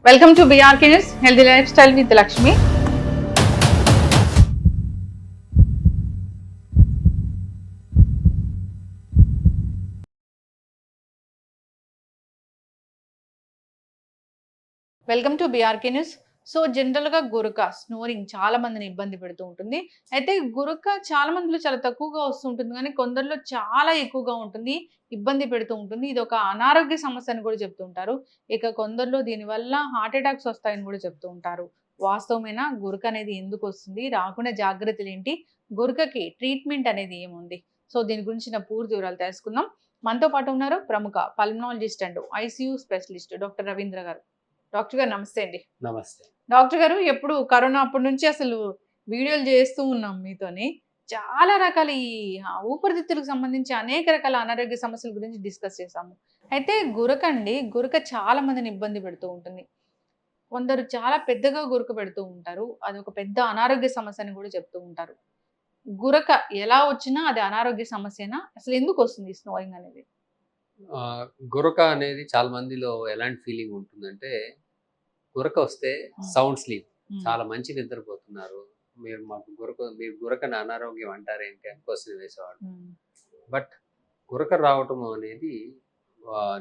Welcome to BRK News, Healthy Lifestyle with Lakshmi. Welcome to BRK news. So జనరల్గా గురక snoring చాలా మందిని ఇబ్బంది పెడుతూ ఉంటుంది. అయితే గురక చాలా మందిలో చాలా తక్కువగా వస్తుంటుంది, కానీ కొందరిలో చాలా ఎక్కువగా ఉంటుంది, ఇబ్బంది పెడుతూ ఉంటుంది. ఇది ఒక అనారోగ్య సమస్య అని కూడా చెప్తూ ఉంటారు. ఇక కొందరిలో దీనివల్ల హార్ట్ అటాక్స్ వస్తాయని కూడా చెప్తూ ఉంటారు. వాస్తవమైన గురక అనేది ఎందుకు వస్తుంది, రాకుండా జాగ్రత్తలు ఏంటి, గురకకి ట్రీట్మెంట్ అనేది ఏముంది, సో దీని గురించిన పూర్తి వివరాలు తెలుసుకుందాం. మనతో పాటు ఉన్నారు ప్రముఖ pulmonologist and ICU specialist doctor Ravindra గారు. డాక్టర్ గారు నమస్తే అండి. నమస్తే డాక్టర్ గారు, ఎప్పుడు కరోనా అప్పటి నుంచి అసలు వీడియోలు చేస్తూ ఉన్నాం మీతోని. చాలా రకాల ఈ ఊపిరితిత్తులకు సంబంధించి అనేక రకాల అనారోగ్య సమస్యల గురించి డిస్కస్ చేసాము. అయితే గురక చాలా మందిని ఇబ్బంది పెడుతూ ఉంటుంది. కొందరు చాలా పెద్దగా గురక పెడుతూ ఉంటారు. అది ఒక పెద్ద అనారోగ్య సమస్య అని కూడా చెప్తూ ఉంటారు. గురక ఎలా వచ్చినా అది అనారోగ్య సమస్యనా? అసలు ఎందుకు వస్తుంది ఈ స్నోయింగ్ అనేది? గురక అనేది చాలా మందిలో ఎలాంటి ఫీలింగ్ ఉంటుందంటే, గురక వస్తే సౌండ్ స్లీప్, చాలా మంచి నిద్రపోతున్నారు, మీరు గురకని అనారోగ్యం అంటారేంటి అని క్వశ్చన్ వేసేవాడు. బట్ గురక రావటం అనేది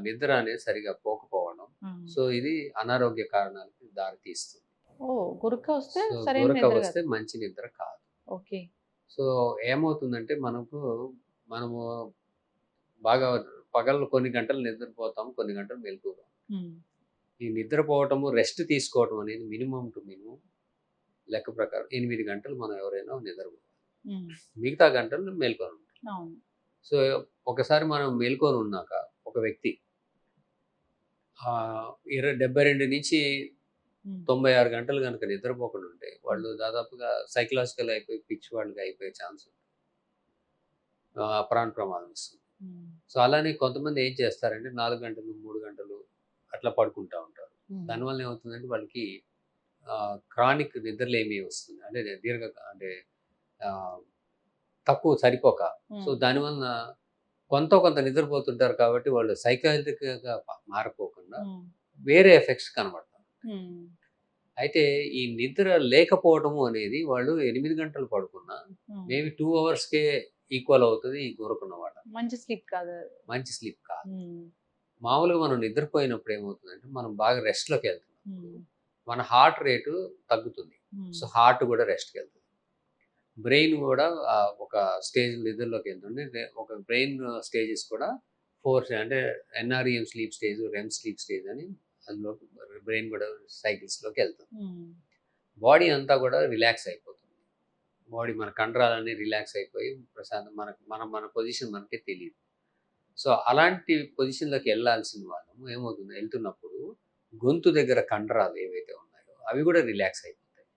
నిద్ర అనేది సరిగా పోకపోవడం, సో ఇది అనారోగ్య కారణాలకు దారితీస్తుంది. గురక వస్తే మంచి నిద్ర కాదు. ఓకే. సో ఏమవుతుందంటే, మనము బాగా పగలు కొన్ని గంటలు నిద్రపోతాం, కొన్ని గంటలు మెలకువగా. ఈ నిద్రపోవటము, రెస్ట్ తీసుకోవటం అనేది మినిమం టు మినిమం లెక్క ప్రకారం 8 గంటలు మనం ఎవరైనా నిద్రపోవాలి. మిగతా గంటలు మేల్కొని ఉంటాం. సో ఒకసారి మనం మేల్కొని ఉన్నాక ఒక వ్యక్తి 72 నుంచి 96 గంటలు కనుక నిద్రపోకుండా ఉంటే, వాళ్ళు దాదాపుగా సైకలాజికల్ అయిపోయి పిచ్చి వాళ్ళకి అయిపోయే ఛాన్స్ ఉంది, ప్రాణ ప్రమాదం వస్తుంది. సో అలానే కొంతమంది ఏం చేస్తారంటే 4 గంటలు 3 గంటలు అట్లా పడుకుంటా ఉంటారు. దానివల్ల ఏమవుతుందంటే వాళ్ళకి క్రానిక్ నిద్రలేమి వస్తుంది, అంటే తక్కువ సరిపోక. సో దానివల్ల కొంత నిద్రపోతుంటారు కాబట్టి వాళ్ళు సైకాలజికల్గా మారిపోకుండా వేరే ఎఫెక్ట్స్ కనబడతారు. అయితే ఈ నిద్ర లేకపోవడము అనేది, వాళ్ళు 8 గంటలు పడుకున్నా మేబీ 2 అవర్స్కే ఈక్వల్ అవుతుంది ఈ గురకున్న వాళ్ళ. మంచి స్లీప్ కాదు. మామూలుగా మనం నిద్రపోయినప్పుడు ఏమవుతుందంటే, మనం బాగా రెస్ట్లోకి వెళ్తున్నాం, మన హార్ట్ రేటు తగ్గుతుంది. సో హార్ట్ కూడా రెస్ట్కి వెళ్తుంది, బ్రెయిన్ కూడా ఒక స్టేజ్ నిద్రలోకి వెళ్తుంది. ఒక బ్రెయిన్ స్టేజెస్ కూడా 4, అంటే NREM sleep stage, REM sleep stage అని, అందులో బ్రెయిన్ కూడా సైకిల్స్లోకి వెళ్తుంది. బాడీ అంతా కూడా రిలాక్స్ అయిపోతుంది. బాడీ, మన కండరాలన్నీ రిలాక్స్ అయిపోయి ప్రశాంతం, మన పొజిషన్ మనకే తెలియదు. సో అలాంటి పొజిషన్లోకి వెళ్ళాల్సిన వాళ్ళము వెళ్తున్నప్పుడు గొంతు దగ్గర కండరాలు ఏవైతే ఉన్నాయో అవి కూడా రిలాక్స్ అయిపోతాయి.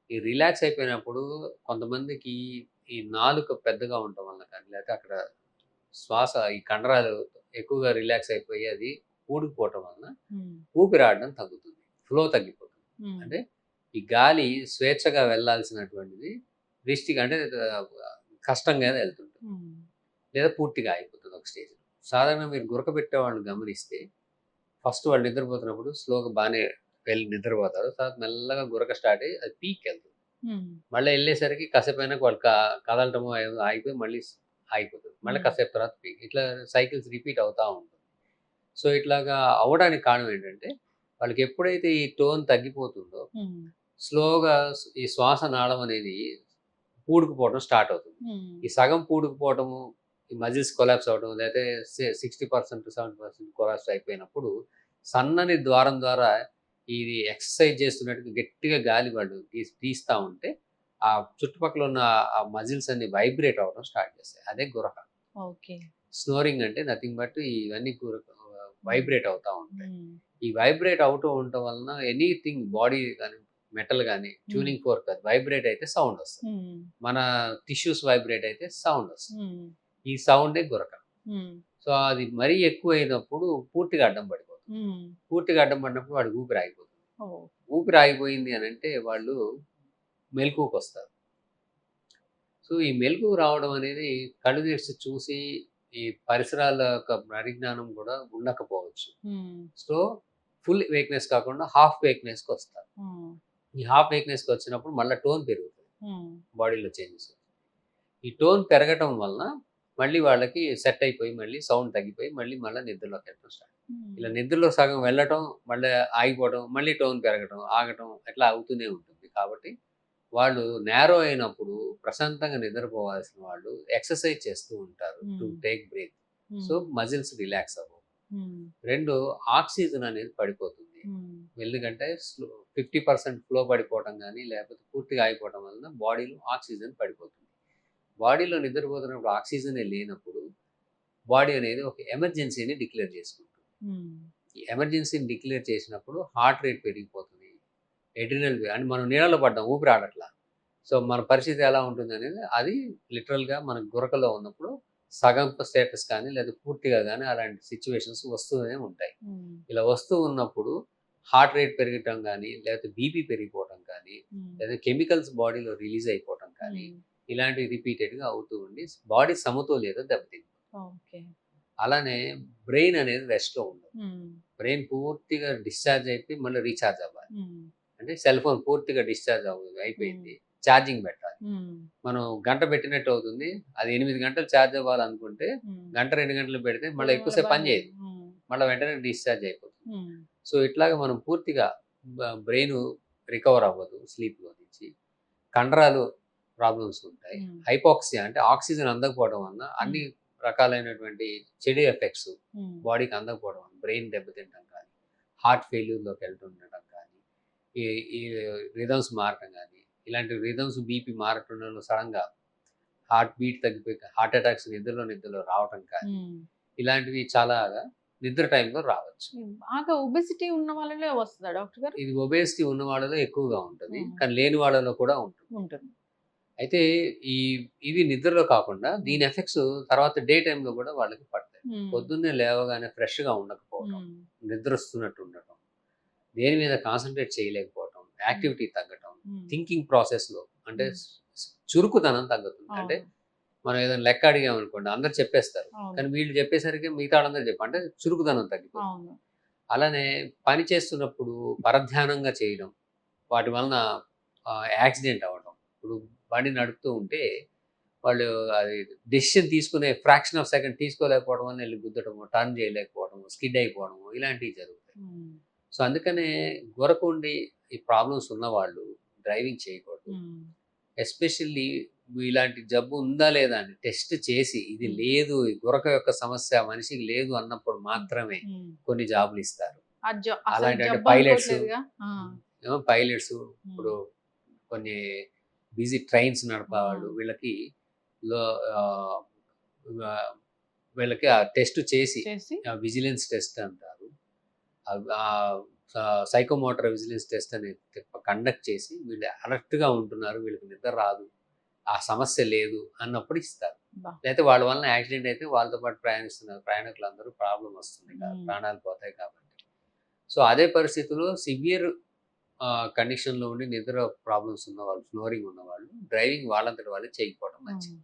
ఈ రిలాక్స్ అయిపోయినప్పుడు కొంతమందికి ఈ నాలుక పెద్దగా ఉండటం వల్ల కానీ, లేకపోతే అక్కడ శ్వాస, ఈ కండరాలు ఎక్కువగా రిలాక్స్ అయిపోయి అది ఊడిపోవటం వలన ఊపిరాడడం తగ్గుతుంది, ఫ్లో తగ్గిపోతుంది. అంటే ఈ గాలి స్వేచ్ఛగా వెళ్ళాల్సినటువంటిది అంటే కష్టంగా వెళ్తుంటుంది, లేదా పూర్తిగా అయిపోతుంది ఒక స్టేజ్. సాధారణంగా మీరు గురక పెట్టే వాళ్ళని గమనిస్తే, ఫస్ట్ వాళ్ళు నిద్రపోతున్నప్పుడు స్లోగా బాగానే వెళ్ళి నిద్రపోతారు, తర్వాత మెల్లగా గురక స్టార్ట్ అయ్యి అది పీక్ వెళ్తుంది. మళ్ళీ వెళ్ళేసరికి కాసేపు అయినా వాళ్ళు కదలటము ఆగిపోయి మళ్ళీ ఆగిపోతుంది, మళ్ళీ కాసేపు తర్వాత పీక్, ఇట్లా సైకిల్స్ రిపీట్ అవుతూ ఉంటుంది. సో ఇట్లాగా అవ్వడానికి కారణం ఏంటంటే, వాళ్ళకి ఎప్పుడైతే ఈ టోన్ తగ్గిపోతుందో స్లోగా ఈ శ్వాస నాళం అనేది పూడుకుపోవడం స్టార్ట్ అవుతుంది. ఈ సగం పూడుకుపోవటము, ఈ మజిల్స్ కొలాప్స్ అవ్వడం, లేకపోతే 60% 70% కొలాప్స్ అయిపోయినప్పుడు సన్నని ద్వారం ద్వారా ఇది ఎక్సర్సైజ్ చేస్తున్నట్టుగా గట్టిగా గాలి వాళ్ళు తీస్తూ ఉంటే ఆ చుట్టుపక్కల ఉన్న ఆ మజిల్స్ అన్ని వైబ్రేట్ అవ్వడం స్టార్ట్ చేస్తాయి. అదే గురక. స్నోరింగ్ అంటే నథింగ్ బట్ ఇవన్నీ వైబ్రేట్ అవుతూ ఉంటాయి. ఈ వైబ్రేట్ అవుతూ ఉండటం వలన ఎనీథింగ్, బాడీ కానీ మెటల్ కానీ ట్యూనింగ్ ఫోర్క్ అది వైబ్రేట్ అయితే సౌండ్ వస్తుంది, మన టిష్యూస్ వైబ్రేట్ అయితే సౌండ్ వస్తుంది. ఈ సౌండే గురక. సో అది మరీ ఎక్కువ అయినప్పుడు పూర్తిగా అడ్డం పడిపోతుంది. పూర్తిగా అడ్డం పడినప్పుడు వాడు ఊపిరి ఆగిపోతుంది. ఊపిరి ఆగిపోయింది అని అంటే వాళ్ళు మెలకువకు వస్తారు. సో ఈ మెలకువ రావడం అనేది కళ్ళు తెరిచి చూసి ఈ పరిసరాల యొక్క పరిజ్ఞానం కూడా ఉండకపోవచ్చు. సో ఫుల్ వేక్నెస్ కాకుండా హాఫ్ వేక్నెస్కి వస్తారు. ఈ హాఫ్ వేక్నెస్కి వచ్చినప్పుడు మళ్ళీ టోన్ పెరుగుతుంది, బాడీలో చేంజెస్. ఈ టోన్ పెరగటం వలన మళ్ళీ వాళ్ళకి సెట్ అయిపోయి మళ్ళీ సౌండ్ తగ్గిపోయి మళ్ళీ నిద్రలోకి వెళ్ళడం స్టార్ట్. ఇలా నిద్రలో సగం వెళ్ళటం, మళ్ళీ ఆగిపోవడం, మళ్ళీ టోన్ పెరగటం, ఆగటం అట్లా అవుతూనే ఉంటుంది. కాబట్టి వాళ్ళు నేరో అయినప్పుడు ప్రశాంతంగా నిద్రపోవాల్సిన వాళ్ళు ఎక్సర్సైజ్ చేస్తూ ఉంటారు to take break. So muscles relax అవ్వవు. 2 ఆక్సిజన్ అనేది పడిపోతుంది. ఎందుకంటే 50% ఫ్లో పడిపోవడం కానీ లేకపోతే పూర్తిగా ఆగిపోవడం వలన బాడీలో ఆక్సిజన్ పడిపోతుంది. బాడీలో నిద్రపోతున్నప్పుడు ఆక్సిజనే లేనప్పుడు బాడీ అనేది ఒక ఎమర్జెన్సీని డిక్లేర్ చేసుకుంటుంది. ఈ ఎమర్జెన్సీని డిక్లేర్ చేసినప్పుడు హార్ట్ రేట్ పెరిగిపోతుంది, ఎడ్రినల్ అంటే మనం నీళ్ళలో పడ్డాం, ఊపిరి ఆడట్లా. సో మన పరిస్థితి ఎలా ఉంటుంది అనేది అది లిటరల్గా మన గురకలో ఉన్నప్పుడు సగం స్టేటస్ కానీ లేదా పూర్తిగా కానీ అలాంటి సిచ్యువేషన్స్ వస్తూనే ఉంటాయి. ఇలా వస్తూ ఉన్నప్పుడు హార్ట్ రేట్ పెరగటం కానీ లేకపోతే బీపీ పెరిగిపోవటం కానీ లేదా కెమికల్స్ బాడీలో రిలీజ్ అయిపోవటం కానీ ఇలాంటివి రిపీటెడ్గా అవుతూ ఉండి బాడీ సమతుల్యత దెబ్బతింటుంది. అలానే బ్రెయిన్ అనేది రెస్ట్లో ఉండదు. బ్రెయిన్ పూర్తిగా డిశ్చార్జ్ అయిపోయి మళ్ళీ రీఛార్జ్ అవ్వాలి. అంటే సెల్ ఫోన్ పూర్తిగా డిశ్చార్జ్ అయిపోయింది, ఛార్జింగ్ పెట్టాలి. మనం గంట పెట్టినట్టు అవుతుంది. అది 8 గంటలు ఛార్జ్ అవ్వాలనుకుంటే గంట 2 గంటలు పెడితే మళ్ళీ ఎక్కువసేపు పని చేయదు, మళ్ళీ వెంటనే డిశ్చార్జ్ అయిపోతుంది. సో ఇట్లాగా మనం పూర్తిగా బ్రెయిన్ రికవర్ అవ్వదు స్లీప్లో నుంచి. కండరాలు ప్రాబ్లమ్స్ ఉంటాయి. హైపాక్సియా అంటే ఆక్సిజన్ అందకపోవడం వలన అన్ని రకాలైనటువంటి చెడు ఎఫెక్ట్స్ బాడీకి అందకపోవడం వల్ల బ్రెయిన్ దెబ్బతింటం కానీ, హార్ట్ ఫెయిల్యూర్లోకి వెళ్తుండటం కానీ, ఈ రిథమ్స్ మారటం కానీ, ఇలాంటి రిథమ్స్ బీపీ మారటం సడన్గా హార్ట్ బీట్ తగ్గిపోయి హార్ట్ అటాక్స్ నిద్రలో రావటం కానీ, ఇలాంటివి చాలా నిద్ర టైంలో రావచ్చు. బాగా ఒబెసిటీ ఉన్న వాళ్ళలో వస్తుందా డాక్టర్ గారు? ఇది ఒబేసిటీ ఉన్న వాళ్ళలో ఎక్కువగా ఉంటుంది, కానీ లేని వాళ్ళలో కూడా ఉంటుంది. అయితే ఇవి నిద్రలో కాకుండా దీని ఎఫెక్ట్స్ తర్వాత డే టైంలో కూడా వాళ్ళకి పడతాయి. పొద్దున్నే లేవగానే ఫ్రెష్గా ఉండకపోవడం, నిద్ర వస్తున్నట్టు ఉండటం, దేని మీద కాన్సన్ట్రేట్ చేయలేకపోవటం, యాక్టివిటీ తగ్గటం, థింకింగ్ ప్రాసెస్లో అంటే చురుకుదనం తగ్గుతుంది. అంటే మనం ఏదైనా లెక్క అడిగామనుకోండి అందరు చెప్పేస్తారు, కానీ వీళ్ళు చెప్పేసరికి మిగతా వాళ్ళందరూ అంటే చురుకుదనం తగ్గిపోతుంది. అలానే పని చేస్తున్నప్పుడు పరధ్యానంగా చేయడం, వాటి వలన యాక్సిడెంట్ అవ్వడం. ఇప్పుడు బండి నడుపుతూ ఉంటే వాళ్ళు అది డెసిషన్ తీసుకునే ఫ్రాక్షన్ ఆఫ్ సెకండ్ తీసుకోలేకపోవడం వల్ల వెళ్ళి గుద్దటము, టర్న్ చేయలేకపోవడము, స్కిడ్ అయిపోవడము ఇలాంటివి జరుగుతాయి. సో అందుకనే గురకుండి ఈ ప్రాబ్లమ్స్ ఉన్నవాళ్ళు డ్రైవింగ్ చేయకూడదు. ఎస్పెషల్లీ ఇలాంటి జబ్బు ఉందా లేదా అని టెస్ట్ చేసి ఇది లేదు, ఈ గురక యొక్క సమస్య మనిషికి లేదు అన్నప్పుడు మాత్రమే కొన్ని జాబులు ఇస్తారు. అలాంటి పైలట్స్ ఇప్పుడు కొన్ని బిజీ ట్రైన్స్ నడపేవాళ్ళు వీళ్ళకి ఆ టెస్ట్ చేసి విజిలెన్స్ టెస్ట్ అంటారు, సైకోమోటర్ విజిలెన్స్ టెస్ట్ అనేది కండక్ట్ చేసి వీళ్ళు అలర్ట్గా ఉంటున్నారు, వీళ్ళకి నిద్ర రాదు, ఆ సమస్య లేదు అన్నప్పుడు ఇస్తారు. లేకపోతే వాళ్ళ వలన యాక్సిడెంట్ అయితే వాళ్ళతో పాటు ప్రయాణిస్తున్నారు ప్రయాణికులందరూ ప్రాబ్లం వస్తుంది, ప్రాణాలు పోతాయి కాబట్టి. సో అదే పరిస్థితుల్లో సివియర్ కండిషన్లో ఉండి నిద్ర ప్రాబ్లమ్స్ ఉన్నవాళ్ళు, స్నోరింగ్ ఉన్నవాళ్ళు డ్రైవింగ్ వాళ్ళంతటి వాళ్ళే చేయకపోవడం మంచిది.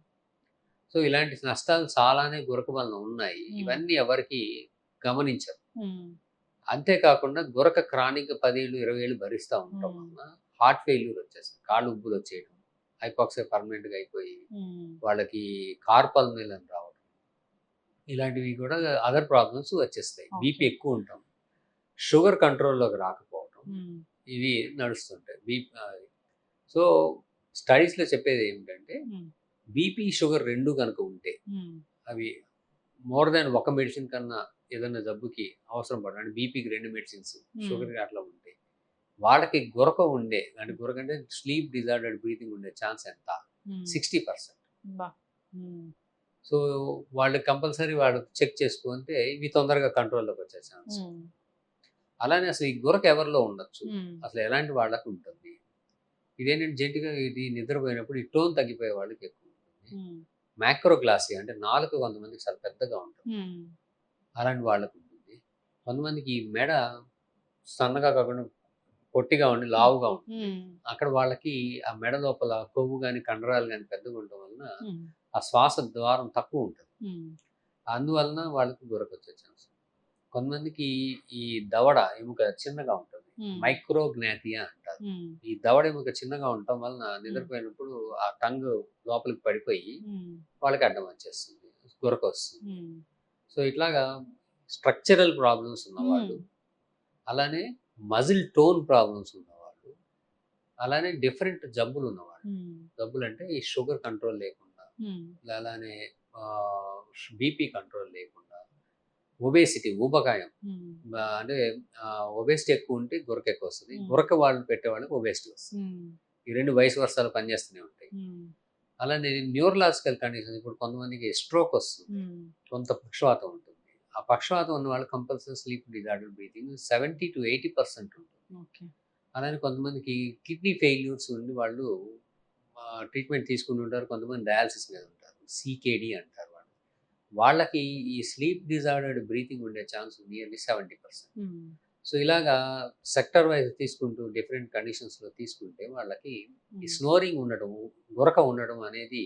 సో ఇలాంటి నష్టాలు చాలానే గురక వలన ఉన్నాయి, ఇవన్నీ ఎవరికి గమనించరు. అంతేకాకుండా గురక క్రానిక్ 10 ఏళ్ళు 20 ఏళ్ళు భరిస్తూ ఉండటం వలన హార్ట్ ఫెయిల్యూర్ వచ్చేస్తుంది, కాళ్ళు ఉబ్బులు వచ్చేయడం, హైపాక్సియా పర్మనెంట్గా అయిపోయి వాళ్ళకి కార్పల్మేల్ అని రావడం, ఇలాంటివి కూడా అదర్ ప్రాబ్లమ్స్ వచ్చేస్తాయి. బీపీ ఎక్కువ ఉంటాం, షుగర్ కంట్రోల్లోకి రాకపోవడం, ఇవి నడుస్తుంటాయి. సో స్టడీస్లో చెప్పేది ఏమిటంటే బీపీ షుగర్ 2 కనుక ఉంటే అవి మోర్ దాన్ ఒక మెడిసిన్ కన్నా ఏదైనా జబ్బుకి అవసరం పడదు. అంటే బీపీకి 2 మెడిసిన్స్, షుగర్కి అట్లా ఉంటే వాళ్ళకి గురక ఉండే అంటే గురక అంటే స్లీప్ డిజార్డర్డ్ బ్రీతింగ్ ఉండే ఛాన్స్ ఎంత 60%. సో వాళ్ళు కంపల్సరీ వాడు చెక్ చేసుకుంటే ఇవి తొందరగా కంట్రోల్లోకి వచ్చే ఛాన్స్. అలానే అసలు ఈ గురక ఎవరిలో ఉండొచ్చు, అసలు ఎలాంటి వాళ్ళకి ఉంటుంది, ఇదేంటంటే జెంటిగా ఇది నిద్రపోయినప్పుడు ఈ టోన్ తగ్గిపోయే వాళ్ళకి ఎక్కువ ఉంటుంది. మ్యాక్రోగ్లాసియా అంటే నాలుక కొంతమందికి చాలా పెద్దగా ఉంటుంది, అలాంటి వాళ్ళకి ఉంటుంది. కొంతమందికి ఈ మెడ సన్నగా కాకుండా పొట్టిగా ఉండి లావుగా ఉంటుంది, అక్కడ వాళ్ళకి ఆ మెడ లోపల కొవ్వు కానీ కండరాలు కానీ పెద్దగా ఉండటం వలన ఆ శ్వాస ద్వారం తక్కువ ఉంటుంది, అందువలన వాళ్ళకి గురక వచ్చే ఛాన్స్. కొంతమందికి ఈ దవడ ఎముక చిన్నగా ఉంటుంది, మైక్రోగ్నాథియా అంటారు. ఈ దవడ ఎముక చిన్నగా ఉండటం వలన నిద్రపోయినప్పుడు ఆ టంగ్ లోపలికి పడిపోయి వాళ్ళకి అడ్డం వచ్చేస్తుంది, గురక వస్తుంది. సో ఇట్లాగా స్ట్రక్చరల్ ప్రాబ్లమ్స్ ఉన్నవాళ్ళు, అలానే మజిల్ టోన్ ప్రాబ్లమ్స్ ఉన్నవాళ్ళు, అలానే డిఫరెంట్ జబ్బులు ఉన్నవాళ్ళు. జబ్బులు అంటే ఈ షుగర్ కంట్రోల్ లేకుండా, అలానే బీపీ కంట్రోల్ లేకుండా, ఒబేసిటీ ఊబకాయం, అంటే ఒబేసిటీ ఎక్కువ ఉంటే గురక ఎక్కువ వస్తుంది, గురక వాళ్ళు పెట్టేవాళ్ళకి ఒబేసిటీ వస్తుంది. ఈ రెండు వయసు వర్షాలు పనిచేస్తూనే ఉంటాయి. అలానే న్యూరలాజికల్ కండిషన్, ఇప్పుడు కొంతమందికి స్ట్రోక్ వస్తుంది, కొంత పక్షవాతం ఉంటుంది. ఆ పక్షవాతం ఉన్న వాళ్ళు కంపల్సరీ స్లీప్ డిజార్డర్ బ్రీతింగ్ 70-80% ఉంటుంది. అలానే కొంతమందికి కిడ్నీ ఫెయిల్యూర్స్ ఉండి వాళ్ళు ట్రీట్మెంట్ తీసుకుని ఉంటారు, కొంతమంది డయాలసిస్ మీద ఉంటారు, సికేడి అంటారు వాళ్ళు. వాళ్ళకి ఈ స్లీప్ డిజార్డర్డ్ బ్రీతింగ్ ఉండే ఛాన్స్ నియర్లీ 70%. సో ఇలాగా సెక్టర్ వైజ్ తీసుకుంటూ డిఫరెంట్ కండిషన్స్లో తీసుకుంటే వాళ్ళకి ఈ స్నోరింగ్ ఉండడం, గురక ఉండడం అనేది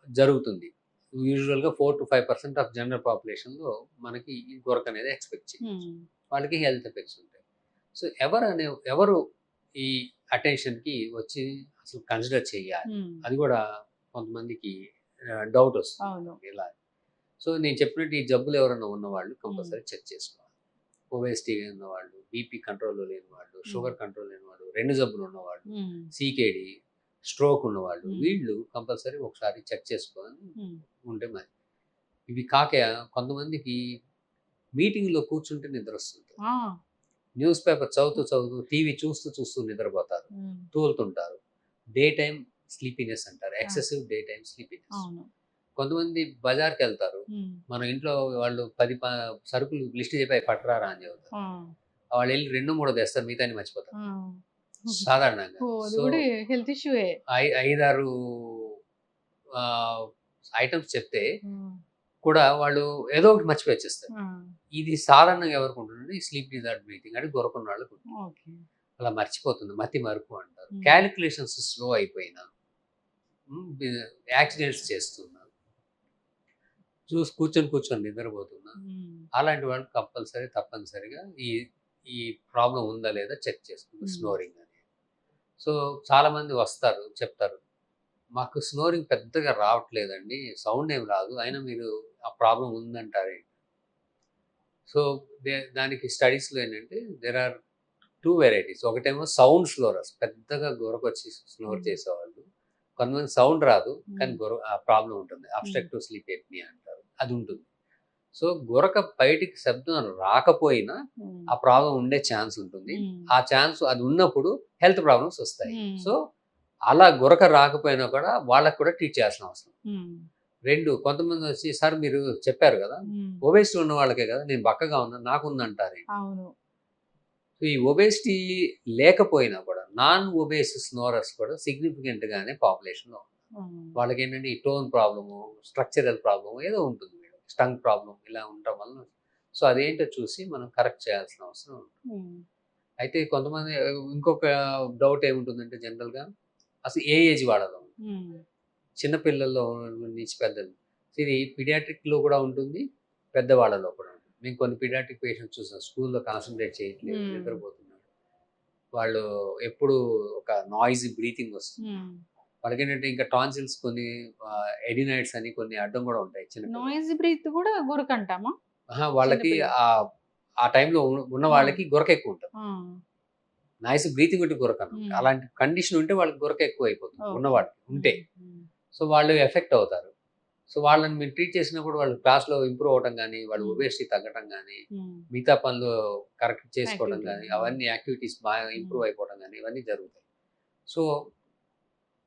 జరుగుతుంది. యూజువల్గా 4-5% ఆఫ్ జనరల్ పాపులేషన్లో మనకి ఈ గురక అనేది ఎక్స్పెక్ట్ చేయొచ్చు. వాళ్ళకి హెల్త్ ఎఫెక్ట్స్ ఉంటాయి. సో ఎవరు ఈ అటెన్షన్కి వచ్చి అసలు కన్సిడర్ చేయాలి, అది కూడా కొంతమందికి డౌట్ వస్తుంది ఇలా. సో నేను చెప్పినట్టు ఈ జబ్బులు ఎవరైనా ఉన్నవాళ్ళు కంపల్సరీ చెక్ చేసుకోవాలి. ఒబేసిటీ ఉన్నవాళ్ళు, బీపీ కంట్రోల్లో లేని వాళ్ళు, షుగర్ కంట్రోల్ లేని వాళ్ళు, రెండు జబ్బులు ఉన్నవాళ్ళు, సికేడి, స్ట్రోక్ ఉన్నవాళ్ళు, వీళ్ళు కంపల్సరీ ఒకసారి చెక్ చేసుకొని ఉంటే మరి. ఇవి కాక కొంతమందికి మీటింగ్లో కూర్చుంటే నిద్ర వస్తుంది, న్యూస్ పేపర్ చదువుతూ టీవీ చూస్తూ నిద్రపోతారు, తూలుతుంటారు. డే టైం స్లీపీనెస్ అంటారు, ఎక్సెసివ్ డే టైం స్లీపీనెస్. కొంతమంది బజార్కి వెళ్తారు, మన ఇంట్లో వాళ్ళు 10 సరుకులు లిస్ట్ చెప్పి పట్టరారా అని చెబుతారు, వాళ్ళు వెళ్ళి 2-3 తెస్తారు, మిగతాన్ని మర్చిపోతారు సాధారణంగా. సో 5-6 ఐటమ్స్ చెప్తే కూడా వాళ్ళు ఏదో ఒకటి మర్చిపోయి వచ్చేస్తారు. ఇది సాధారణంగా ఎవరికి ఉంటుంది, ఈ స్లీప్ డిజార్డర్ బ్రీతింగ్ అంటే గురకున్న వాళ్ళకి ఉంటుంది. అలా మర్చిపోతుంది, మతి మరుపు అంటారు. క్యాలిక్యులేషన్స్ స్లో అయిపోయినా, యాక్సిడెంట్స్ చేస్తున్నా, కూర్చొని నిద్రపోతున్నా, అలాంటి వాళ్ళు కంపల్సరీ తప్పనిసరిగా ఈ ప్రాబ్లం ఉందా లేదా చెక్ చేసుకుంటారు, స్నోరింగ్ అనేది. సో చాలామంది వస్తారు, చెప్తారు మాకు స్నోరింగ్ పెద్దగా రావట్లేదండి, సౌండ్ ఏం రాదు, అయినా మీరు ఆ ప్రాబ్లం ఉందంటారే. సో దానికి స్టడీస్లో ఏంటంటే దెర్ ఆర్ 2 వెరైటీస్. ఒకటేమో సౌండ్ స్లోరర్స్, పెద్దగా గురకొచ్చి స్నోర్ చేసేవాళ్ళు. కొంతమంది సౌండ్ రాదు కానీ ఆ ప్రాబ్లం ఉంటుంది, అబ్స్ట్రక్టివ్ స్లీప్ ఎప్నియా అంటారు, అది ఉంటుంది. సో గురక బయటికి శబ్దం రాకపోయినా ఆ ప్రాబ్లం ఉండే ఛాన్స్ ఉంటుంది. ఆ ఛాన్స్ అది ఉన్నప్పుడు హెల్త్ ప్రాబ్లమ్స్ వస్తాయి. సో అలా గురక రాకపోయినా కూడా వాళ్ళకి కూడా ట్రీట్ చేయాల్సిన అవసరం. 2, కొంతమంది వచ్చి సార్ మీరు చెప్పారు కదా ఒబేసిటీ ఉన్న వాళ్ళకే కదా, నేను బక్కగా ఉన్నాను నాకు ఉందంటారు. సో ఈ ఒబేసిటీ లేకపోయినా కూడా నాన్ ఒబేస్ స్నోరర్స్ కూడా సిగ్నిఫికెంట్ గానే పాపులేషన్లో ఉన్నారు. వాళ్ళకి ఏంటంటే ఈ టోన్ ప్రాబ్లము, స్ట్రక్చరల్ ప్రాబ్లము ఏదో ఉంటుంది, స్టంగ్ ప్రాబ్లం ఇలా ఉండటం వల్ల. సో అదేంటో చూసి మనం కరెక్ట్ చేయాల్సిన అవసరం ఉంటుంది. అయితే కొంతమంది ఇంకొక డౌట్ ఏముంటుందంటే జనరల్గా అసలు ఏ ఏజ్ వాళ్ళలో, చిన్నపిల్లల్లో నుంచి పెద్దలు, ఇది పీడియాట్రిక్లో కూడా ఉంటుంది, పెద్దవాళ్ళలో కూడా ఉంటుంది. మేము కొన్ని పీడియాట్రిక్ పేషెంట్స్ చూసాం, స్కూల్లో కాన్సన్ట్రేట్ చేయట్లేదు, నిద్రపోతున్నారు, వాళ్ళు ఎప్పుడు ఒక నాయిజీ బ్రీతింగ్ వస్తుంది. వాళ్ళకి ఏంటంటే ఇంకా టాన్సిల్స్, కొన్ని ఎడినైడ్స్ అని కొన్ని అడ్డం కూడా ఉంటాయి. చిన్న నాయిజీ బ్రీత్ కూడా గురక అంటామా? వాళ్ళకి ఆ టైంలో ఉన్న వాళ్ళకి గురక ఎక్కువ ఉంటుంది, నాయిస్ బ్రీతింగ్ ఉంటే గురక. అలాంటి కండిషన్ ఉంటే వాళ్ళకి గురక ఎక్కువ అయిపోతుంది ఉన్నవాళ్ళకి ఉంటే. సో వాళ్ళు ఎఫెక్ట్ అవుతారు. సో వాళ్ళని మీరు ట్రీట్ చేసినప్పుడు వాళ్ళు క్లాస్లో ఇంప్రూవ్ అవ్వడం కానీ, వాళ్ళు ఒబేసిటీ తగ్గడం కానీ, మిగతా పనులు కరెక్ట్ చేసుకోవడం కానీ, అవన్నీ యాక్టివిటీస్ బాగా ఇంప్రూవ్ అయిపోవడం కానీ ఇవన్నీ జరుగుతాయి. సో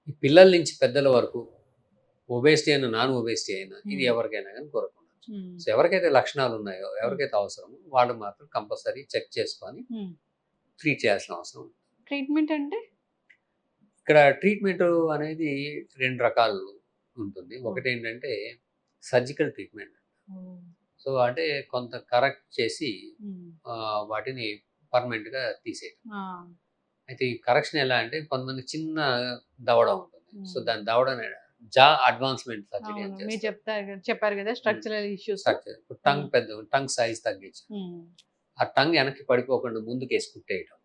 ఈ పిల్లల నుంచి పెద్దల వరకు ఒబేసిటీ అయినా నాన్ ఒబేసిటీ అయినా ఇది ఎవరికైనా కానీ గురక ఉండొచ్చు. సో ఎవరికైతే లక్షణాలు ఉన్నాయో, ఎవరికైతే అవసరమో వాళ్ళు మాత్రం కంపల్సరీ చెక్ చేసుకొని ట్రీట్ చేయాల్సిన అవసరం. ట్రీట్మెంట్ అంటే ఇక్కడ ట్రీట్మెంట్ అనేది 2 రకాలు ఉంటుంది. ఒకటి ఏంటంటే సర్జికల్ ట్రీట్మెంట్. సో అంటే కొంత కరెక్ట్ చేసి వాటిని పర్మనెంట్గా తీసేయడం. అయితే ఈ కరెక్షన్ ఎలా అంటే, కొంతమంది చిన్న దవడ ఉంటుంది, సో దాని దవడని జా అడ్వాన్స్మెంట్ సర్జరీ అని అవును. మీరు చేస్తారు. చెప్పారు కదా స్ట్రక్చరల్ ఇష్యూస్. స్ట్రక్చర్ టంగ్ పెద్ద టంగ్ సైజ్ తగ్గించడం, ఆ టంగ్ వెనక్కి పడిపోకుండా ముందుకేసి కుట్టేయడం.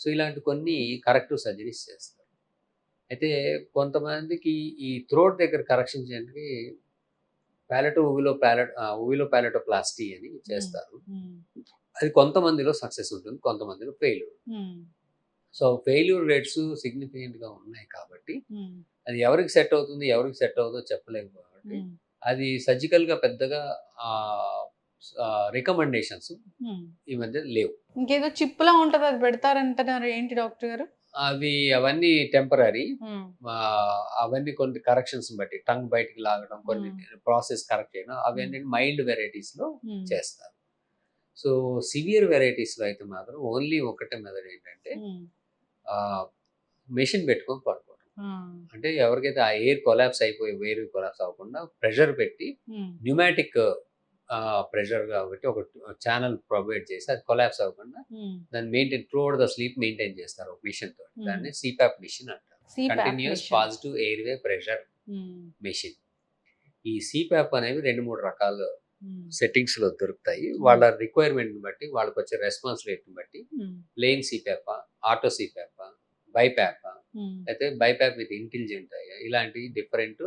సో ఇలాంటి కొన్ని కరెక్టివ్ సర్జరీస్ చేస్తారు. అయితే కొంతమందికి ఈ థ్రోట్ దగ్గర కరెక్షన్ చేయడానికి ఉవిలో ప్యాలెటోప్లాస్టీ అని చేస్తారు. అది కొంతమందిలో సక్సెస్ ఉంటుంది, కొంతమందిలో ఫెయిల్యూర్. సో ఫెయిల్యూర్ రేట్స్ సిగ్నిఫికెంట్గా ఉన్నాయి కాబట్టి అది ఎవరికి సెట్ అవుతుంది, ఎవరికి సెట్ అవుతుందో చెప్పలేము కాబట్టి అది సర్జికల్గా పెద్దగా రికమెండేషన్స్ ఈ మధ్య లేవు. ఇంకేదో చిప్పులా ఉంటది, అది పెడతారంటున్నారు, ఏంటి డాక్టర్ గారు? అవన్నీ టెంపరీ. అవన్నీ కొన్ని కరెక్షన్స్ బట్టి టంగ్ బయటికి లాగడం, కొన్ని ప్రాసెస్ కరెక్ట్ చేయడం, అవన్నీ మైల్డ్ వెరైటీస్ లో చేస్తారు. సో సివియర్ వెరైటీస్ లో అయితే మాత్రం ఓన్లీ ఒకటే మెథడ్ ఏంటంటే మెషిన్ పెట్టుకొని పడుకోవడం. అంటే ఎవరికైతే ఆ ఎయిర్ కొలాప్స్ అయిపోయి వేరు కొలాప్స్ అవ్వకుండా ప్రెషర్ పెట్టి న్యూమాటిక్ ప్రెషర్ కాబట్టి ఒక ఛానల్ ప్రొవైడ్ చేసి అది కొలాప్స్ అవ్వకుండా దాన్ని maintain throughout the sleep maintain చేస్తారు ఒక మిషన్ తో. దాన్ని సిపాప్ మిషన్ అంటారు, continuous positive airway pressure machine. ఈ సిపాప్ అనేవి 2-3 రకాల సెట్టింగ్స్ లో దొరుకుతాయి. వాళ్ళ రిక్వైర్మెంట్ బట్టి, వాళ్ళకి వచ్చే రెస్పాన్స్ రేట్ బట్టి plain CPAP, auto CPAP, BiPAP, అయితే బైపాప్ విత్ ఇంటెలిజెంట్ ఇలాంటి డిఫరెంట్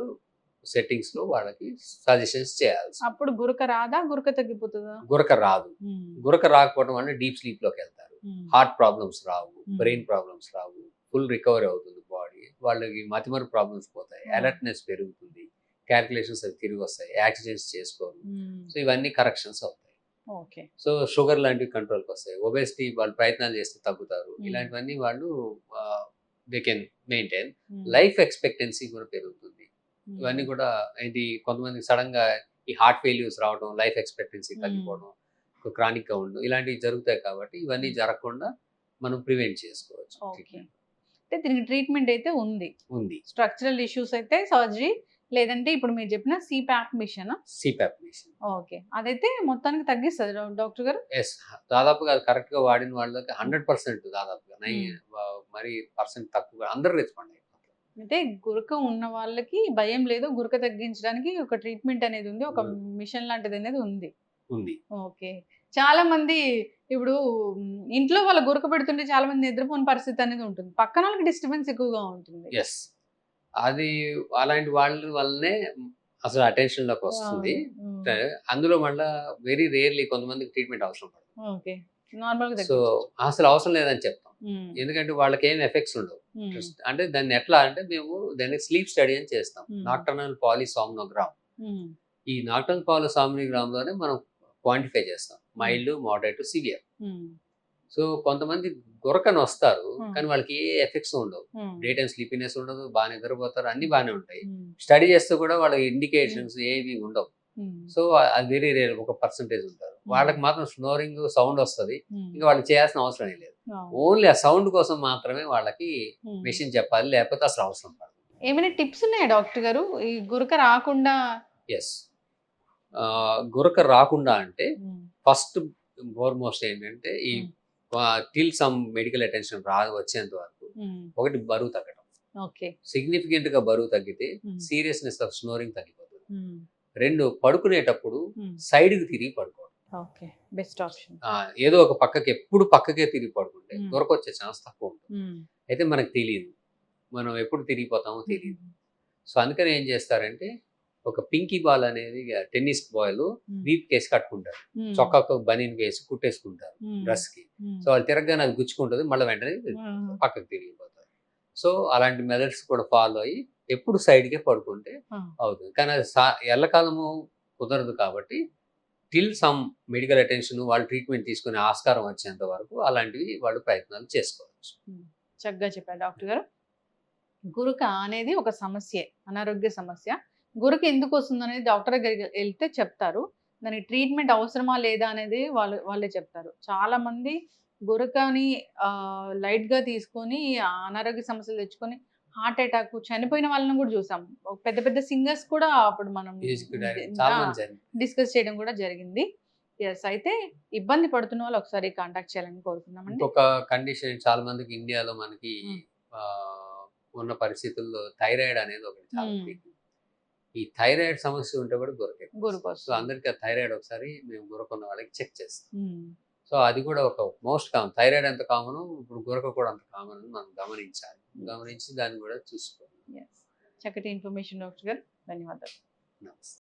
సెట్టింగ్స్ లో వాళ్ళకి సజెషన్స్ చేయాల్సి. అప్పుడు గురక రాదా, గురక తగ్గిపోతుందా? గురక రాదు. గురక రాకపోవడం వల్ల డీప్ స్లీప్ లోకి వెళ్తారు. హార్ట్ ప్రాబ్లమ్స్ రావు, బ్రెయిన్ ప్రాబ్లమ్స్ రావు, ఫుల్ రికవరీ అవుతుంది బాడీ. వాళ్ళకి మతిమరుపు ప్రాబ్లమ్స్ పోతాయి, అలర్ట్నెస్ పెరుగుతుంది, క్యాల్కులేషన్స్ అవి తిరిగి వస్తాయి, యాక్సిడెంట్స్ చేసుకోరు. సో ఇవన్నీ కరెక్షన్స్ అవుతాయి. సో షుగర్ లాంటివి కంట్రోల్కి వస్తాయి, ఒబేసిటీ వాళ్ళు ప్రయత్నాలు చేస్తే తగ్గుతారు. ఇలాంటివన్నీ వాళ్ళు they can maintain. Life expectancy కూడా పెరుగుతుంది. ఇవన్నీ కూడా ఇది కొంతమంది సడన్ గా ఈ హార్ట్ ఫెయిల్యూర్స్ రావడం, లైఫ్ ఎక్స్పెక్టెన్సీ తగ్గిపోవడం, క్రానిక్ గా ఉండడం, ఇలాంటివి జరుగుతాయి. కాబట్టి ఇవన్నీ జరగకుండా మనం ప్రివెంట్ చేసుకోవచ్చు. అంటే దీనికి ట్రీట్మెంట్ అయితే ఉంది. స్ట్రక్చరల్ ఇష్యూస్ అయితే సర్జరీ, లేదంటే ఇప్పుడు మీరు చెప్పిన సిపాప్ మిషన్. ఓకే, అదైతే మొత్తానికి తగ్గిస్తుంది డాక్టర్ గారు? ఎస్, దాదాపుగా అది కరెక్ట్ గా వాడిన వాళ్ళకి 100% దాదాపుగా మరి పర్సెంట్ తక్కువ అందరూ రెస్పాండ్ అయ్యారు. అంటే గురక ఉన్న వాళ్ళకి భయం లేదు, గురక తగ్గించడానికి ఒక ట్రీట్మెంట్ అనేది ఉంది, ఒక మిషన్ లాంటిది అనేది ఉంది. ఓకే, చాలా మంది ఇప్పుడు ఇంట్లో వాళ్ళ గురక పెడుతుంటే చాలా మంది నిద్రపోని పరిస్థితి అనేది ఉంటుంది, పక్కన వాళ్ళకి డిస్టర్బెన్స్ ఎక్కువగా ఉంటుంది. ఎస్, అది అలాంటి వాళ్ళ వల్లనే అసలు అటెన్షన్ లోకి వస్తుంది. అందులో మళ్ళీ వెరీ రేర్లీ కొంతమందికి ట్రీట్మెంట్ అవసరం పడుతుంది. సో అసలు అవసరం లేదని చెప్తాం, ఎందుకంటే వాళ్ళకి ఏం ఎఫెక్ట్స్ ఉండవు. అంటే దాన్ని ఎట్లా అంటే మేము దాన్ని స్లీప్ స్టడీ అని చేస్తాం, నాక్టర్నల్ పాలిసామ్నోగ్రామ్. ఈ నాక్టర్నల్ పాలిసామ్నోగ్రామ్ లోనే మనం క్వాంటిఫై చేస్తాం మైల్డ్, మోడరేట్, సివియర్. సో కొంతమంది గురకని వస్తారు కానీ వాళ్ళకి ఏ ఎఫెక్ట్స్ ఉండవు, డే టైం స్లీపీనెస్ ఉండదు, బాగా నిద్రపోతారు, అన్ని బాగానే ఉంటాయి. స్టడీ చేస్తే కూడా వాళ్ళ ఇండికేషన్స్ ఏవి ఉండవు. సో అది వెరీ రేర్, ఒక పర్సంటేజ్ ఉంటారు. వాళ్ళకి మాత్రం స్నోరింగ్ సౌండ్ వస్తుంది, ఇంకా వాళ్ళు చేయాల్సిన అవసరం ఏం లేదు. ఓన్లీ ఆ సౌండ్ కోసం మాత్రమే వాళ్ళకి మెషిన్ చెప్పాలి, లేకపోతే అసలు అవసరం పడదు. ఏమైనా టిప్స్ ఉన్నాయా డాక్టర్ గారు ఈ గురక రాకుండా? ఎస్, గురక రాకుండా అంటే ఫస్ట్ ఫార్మోస్ట్ ఏంటంటే ఈ టిల్ సమ్ మెడికల్ అటెన్షన్ వచ్చేంత వరకు ఒకటి బరువు తగ్గడం. సిగ్నిఫికెంట్ గా బరువు తగ్గితే సీరియస్నెస్ ఆఫ్ స్నోరింగ్ తగ్గిపోతుంది. 2, పడుకునేటప్పుడు సైడ్ కి తిరిగి పడుకోవడం. Best option. ఏదో ఒక పక్కకి, ఎప్పుడు పక్కకే తిరిగి పడుకుంటే గురక వచ్చే ఛాన్స్ తక్కువ ఉంటుంది. అయితే మనకు తెలియదు, మనం ఎప్పుడు తిరిగిపోతామో తెలియదు. సో అందుకని ఏం చేస్తారంటే ఒక పింకీ బాల్ అనేది టెన్నిస్ బాల్ వీప్ కేసి కట్టుకుంటారు, చొక్కా బనీన్ వేసి కుట్టేసుకుంటారు డ్రెస్ కి. సో వాళ్ళు తిరగగానే అది గుచ్చుకుంటుంది, మళ్ళీ వెంటనే పక్కకు తిరిగిపోతారు. సో అలాంటి మెథడ్స్ కూడా ఫాలో అయ్యి ఎప్పుడు సైడ్కే పడుకుంటే అవుతుంది. కానీ అది ఎల్లకాలము కుదరదు కాబట్టి టిల్ సమ్ మెడికల్ అటెన్షన్, వాళ్ళు ట్రీట్మెంట్ తీసుకునే ఆస్కారం వచ్చేంత వరకు అలాంటివి వాళ్ళు ప్రయత్నాలు చేసుకోవచ్చు. చక్కగా చెప్పారు డాక్టర్ గారు. గురక అనేది ఒక సమస్య, అనారోగ్య సమస్య. గురక ఎందుకు వస్తుంది అనేది డాక్టర్ దగ్గరికి వెళ్తే చెప్తారు, దానికి ట్రీట్మెంట్ అవసరమా లేదా అనేది వాళ్ళే చెప్తారు. చాలా మంది గురకని లైట్ గా తీసుకొని అనారోగ్య సమస్యలు తెచ్చుకొని హార్ట్ అటాక్, చనిపోయిన వాళ్ళని కూడా చూసాం. పెద్ద పెద్ద సింగర్స్ కూడా అప్పుడు మనం డిస్కస్ చేయడం కూడా జరిగింది. ఎస్, అయితే ఇబ్బంది పడుతున్న వాళ్ళు ఒకసారి కాంటాక్ట్ చేయాలని కోరుకున్నామండి. ఇంకొక కండిషన్ చాలా మందికి ఇండియాలో మనకి ఉన్న పరిస్థితుల్లో థైరాయిడ్ అనేది ఒకటి చాలా మ్మ్. peak. ఈ థైరాయిడ్ సమస్య ఉంటే కూడా గురక ఎక్కువ గురుకు వస్తుంది. సో వస్తుంది. అందరికీ ఆ థైరాయిడ్ ఒకసారి మేము గురకున్న వాళ్ళకి చెక్ చేస్తాం. మ్మ్. సో అది కూడా ఒక మోస్ట్ కామన్. థైరాయిడ్ ఎంత కామన్, ఇప్పుడు గురక కూడా అంత కామన్ అని మనం గమనించాలి. గమనించి దాన్ని కూడా చూసుకోవాలి. Yes. చక్కటి ఇన్ఫర్మేషన్ డాక్టర్ గారు, ధన్యవాదాలు. నమస్తే.